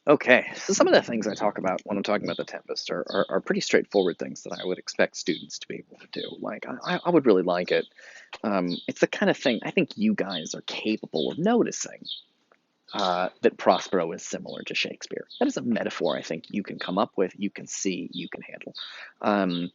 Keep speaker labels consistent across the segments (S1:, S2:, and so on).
S1: Okay, so some of the things I talk about when I'm talking about the Tempest are pretty straightforward things that I would expect students to be able to do. Like, I would really like it. It's the kind of thing I think you guys are capable of noticing that Prospero is similar to Shakespeare. That is a metaphor I think you can come up with, you can see, you can handle. Um,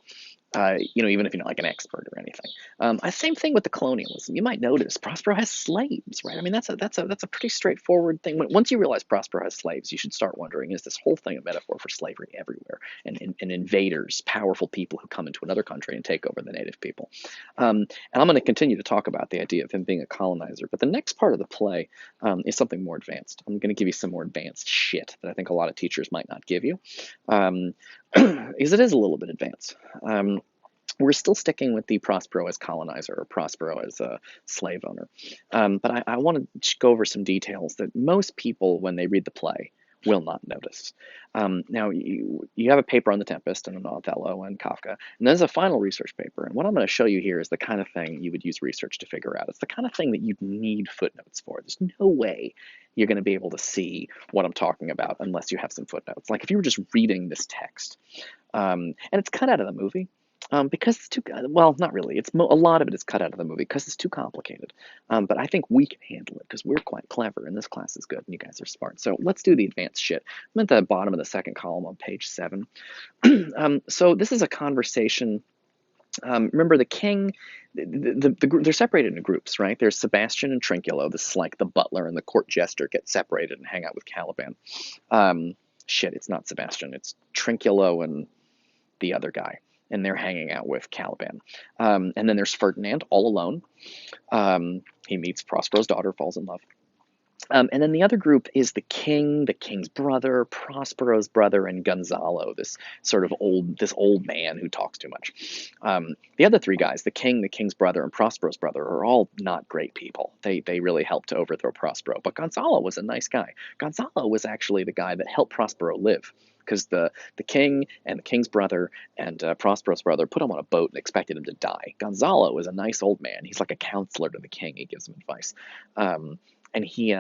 S1: even if you're not like an expert or anything. Same thing with the colonialism. You might notice Prospero has slaves, right? I mean, that's a pretty straightforward thing. Once you realize Prospero has slaves, you should start wondering: is this whole thing a metaphor for slavery everywhere and invaders, powerful people who come into another country and take over the native people? And I'm going to continue to talk about the idea of him being a colonizer. But the next part of the play is something more advanced. I'm going to give you some more advanced shit that I think a lot of teachers might not give you. Um, because it is a little bit advanced. Um, we're still sticking with the Prospero as colonizer or Prospero as a slave owner. But I want to go over some details that most people, when they read the play, will not notice. Now, you have a paper on the Tempest and on Othello and Kafka, and there's a final research paper. And what I'm going to show you here is the kind of thing you would use research to figure out. It's the kind of thing that you'd need footnotes for. There's no way you're going to be able to see what I'm talking about unless you have some footnotes. Like if you were just reading this text, and it's cut out of the movie because it's too well, not really. A lot of it is cut out of the movie because it's too complicated. But I think we can handle it because we're quite clever, and this class is good, and you guys are smart. So let's do the advanced shit. I'm at the bottom of the second column on page 7. So this is a conversation. Remember the king, they're separated into groups, right? There's Sebastian and Trinculo. This is like the butler and the court jester get separated and hang out with Caliban. Shit, it's not Sebastian. It's Trinculo and the other guy, and they're hanging out with Caliban. And then there's Ferdinand all alone. He meets Prospero's daughter, falls in love. And then the other group is the king, the king's brother, Prospero's brother, and Gonzalo, this sort of old man who talks too much. The other three guys, the king, the king's brother, and Prospero's brother, are all not great people. They really helped to overthrow Prospero. But Gonzalo was a nice guy. Gonzalo was actually the guy that helped Prospero live, because the king and the king's brother and Prospero's brother put him on a boat and expected him to die. Gonzalo was a nice old man. He's like a counselor to the king. He gives him advice. And he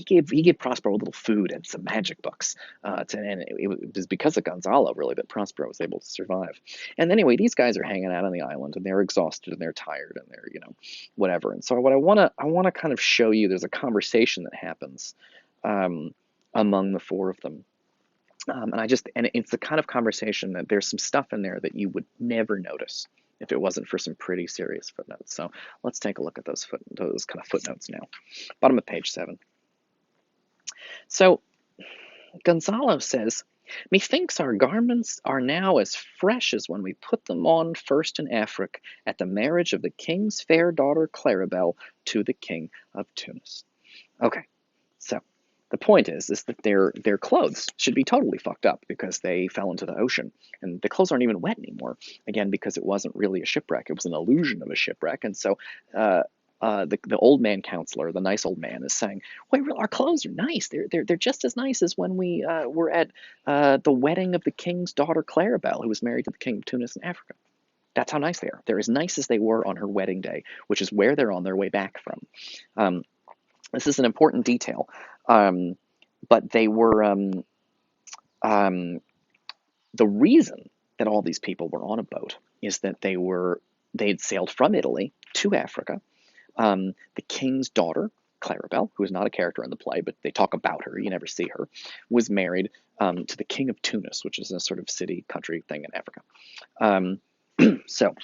S1: gave Prospero a little food and some magic books. And it was because of Gonzalo really that Prospero was able to survive. And anyway, these guys are hanging out on the island and they're exhausted and they're tired and they're whatever. And so what I want to kind of show you, there's a conversation that happens among the four of them. And it's the kind of conversation that there's some stuff in there that you would never notice if it wasn't for some pretty serious footnotes. So let's take a look at those kind of footnotes now. Bottom of page 7. So Gonzalo says, "Methinks our garments are now as fresh as when we put them on first in Afric at the marriage of the king's fair daughter Claribel to the king of Tunis." Okay, so the point is that their clothes should be totally fucked up because they fell into the ocean, and the clothes aren't even wet anymore. Again, because it wasn't really a shipwreck; it was an illusion of a shipwreck. And so, the old man counselor, the nice old man, is saying, "Wait, our clothes are nice. They're just as nice as when we were at the wedding of the king's daughter Claribel, who was married to the king of Tunis in Africa. That's how nice they are. They're as nice as they were on her wedding day, which is where they're on their way back from." Um, this is an important detail. But they were the reason that all these people were on a boat is that they'd sailed from Italy to Africa. The king's daughter, Claribel, who is not a character in the play, but they talk about her, you never see her, was married to the king of Tunis, which is a sort of city country thing in Africa. Um, so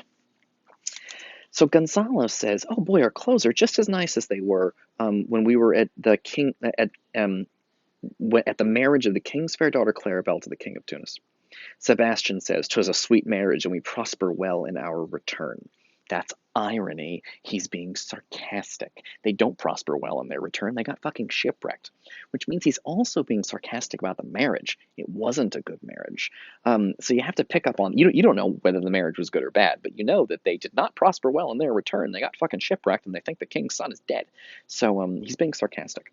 S1: So Gonzalo says, "Oh boy, our clothes are just as nice as they were when we were at at the marriage of the king's fair daughter Claribel to the king of Tunis." Sebastian says, "'Twas a sweet marriage, and we prosper well in our return." That's irony. He's being sarcastic. They don't prosper well in their return. They got fucking shipwrecked, which means he's also being sarcastic about the marriage. It wasn't a good marriage. So you have to pick up on, you don't know whether the marriage was good or bad, but you know that they did not prosper well in their return. They got fucking shipwrecked, and they think the king's son is dead. So he's being sarcastic.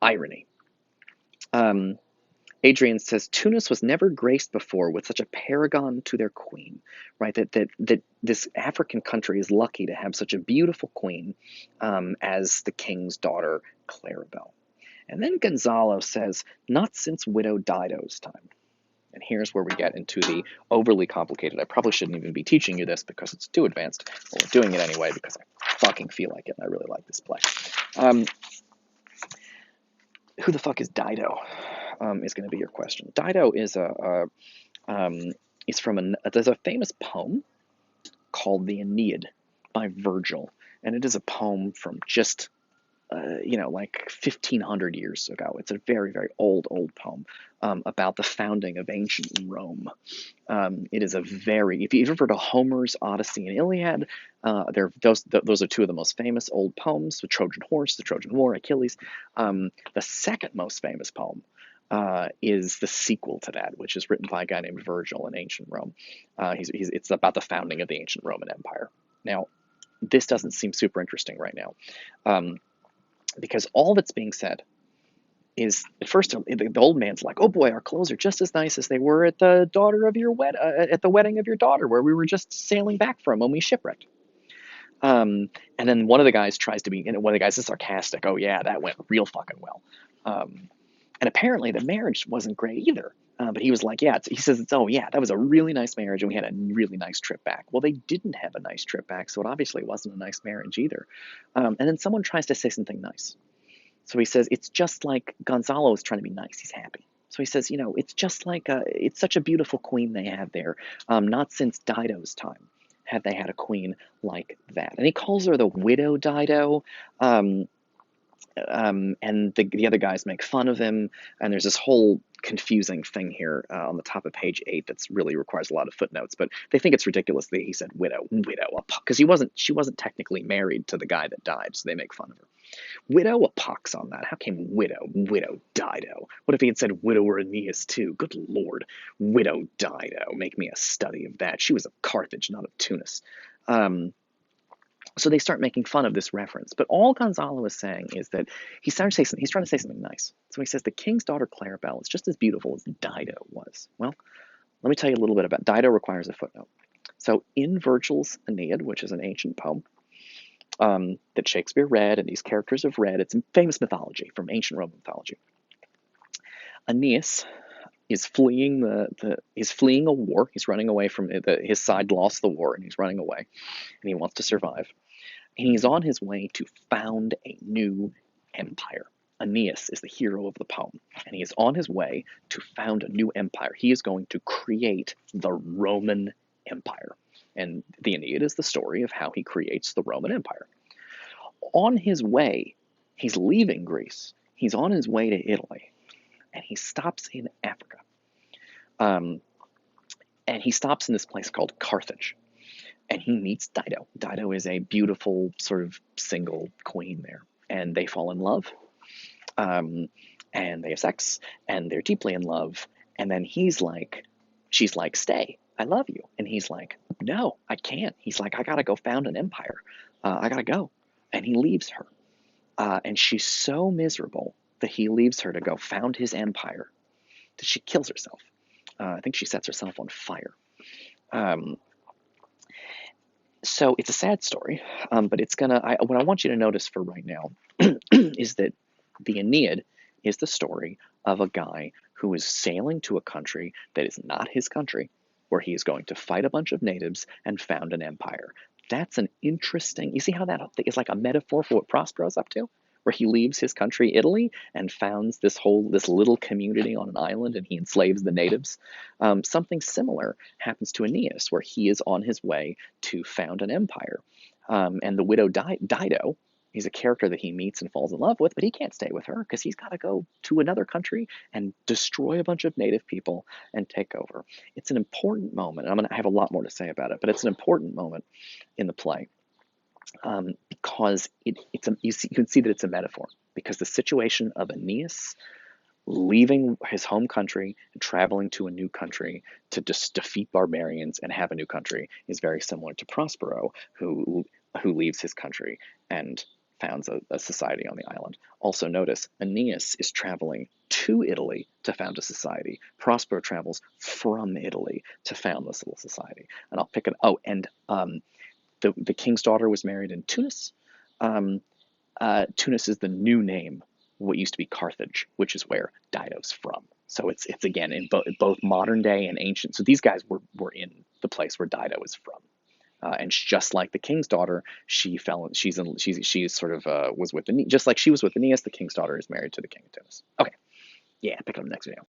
S1: Irony. Um, Adrian says Tunis was never graced before with such a paragon to their queen, right? That this African country is lucky to have such a beautiful queen as the king's daughter Claribel. And then Gonzalo says, not since Widow Dido's time. And here's where we get into the overly complicated. I probably shouldn't even be teaching you this because it's too advanced, but we're doing it anyway because I fucking feel like it and I really like this play. Who the fuck is Dido? Is going to be your question. Dido is there's a famous poem called the Aeneid by Virgil, and it is a poem from just like 1500 years ago. It's a very, very old poem about the founding of ancient Rome. It is if you've ever heard of Homer's Odyssey and Iliad, those are two of the most famous old poems: the Trojan Horse, the Trojan War, Achilles. The second most famous poem is the sequel to that, which is written by a guy named Virgil in ancient Rome. It's about the founding of the ancient Roman Empire. Now, this doesn't seem super interesting right now, because all that's being said is, at first the old man's like, "Oh boy, our clothes are just as nice as they were at the wedding of your daughter, where we were just sailing back from when we shipwrecked." And then one of the guys is sarcastic. "Oh yeah, that went real fucking well." And apparently the marriage wasn't great either. But he was like, "Yeah," he says, "Oh yeah, that was a really nice marriage, and we had a really nice trip back." Well, they didn't have a nice trip back, so it obviously wasn't a nice marriage either. And then someone tries to say something nice. So he says, it's just like Gonzalo is trying to be nice. He's happy. So he says, it's just like it's such a beautiful queen they have there. Not since Dido's time had they had a queen like that. And he calls her the Widow Dido. And the other guys make fun of him. And there's this whole confusing thing here on the top of page 8 that's really requires a lot of footnotes. But they think it's ridiculous that he said widow, because she wasn't technically married to the guy that died. So they make fun of her. Widow, a pox on that. How came widow Dido? What if he had said widower Aeneas too? Good lord. Widow Dido. Make me a study of that. She was of Carthage, not of Tunis. So they start making fun of this reference. But all Gonzalo is saying is that he's trying to say something nice. So he says the king's daughter Claribel is just as beautiful as Dido was. Well, let me tell you a little bit about Dido. Requires a footnote. So in Virgil's Aeneid, which is an ancient poem, that Shakespeare read and these characters have read. It's famous mythology from ancient Roman mythology. Aeneas is fleeing a war. He's running away from his side lost the war and he's running away and he wants to survive. And he's on his way to found a new empire. Aeneas is the hero of the poem, and he is on his way to found a new empire. He is going to create the Roman Empire. And the Aeneid is the story of how he creates the Roman Empire. On his way, he's leaving Greece. He's on his way to Italy, and he stops in Africa. And he stops in this place called Carthage, and he meets Dido. Dido is a beautiful sort of single queen there, and they fall in love, and they have sex, and they're deeply in love. And then she's like, "Stay, I love you," and he's like, "No, I can't." He's like, "I gotta go found an empire. I gotta go," and he leaves her. And she's so miserable that he leaves her to go found his empire that she kills herself. I think she sets herself on fire. So it's a sad story, but what I want you to notice for right now is that the Aeneid is the story of a guy who is sailing to a country that is not his country, where he is going to fight a bunch of natives and found an empire. That's an interesting, you see how that is like a metaphor for what Prospero's up to? Where he leaves his country, Italy, and founds this little community on an island, and he enslaves the natives. Something similar happens to Aeneas, where he is on his way to found an empire. And the widow Dido, he's a character that he meets and falls in love with, but he can't stay with her because he's got to go to another country and destroy a bunch of native people and take over. It's an important moment. I have a lot more to say about it, but it's an important moment in the play. Because you can see that it's a metaphor, because the situation of Aeneas leaving his home country and traveling to a new country to just defeat barbarians and have a new country is very similar to Prospero, who leaves his country and founds a society on the island. Also notice Aeneas is traveling to Italy to found a society. Prospero travels from Italy to found this little society. And I'll pick it. Oh, and the king's daughter was married in Tunis. Tunis is the new name what used to be Carthage, which is where Dido's from. So it's again in both modern day and ancient. So these guys were in the place where Dido is from. And just like the king's daughter, she fell. She's sort of was with Aeneas, just like she was with Aeneas. The king's daughter is married to the king of Tunis. Okay, yeah, pick it up next video.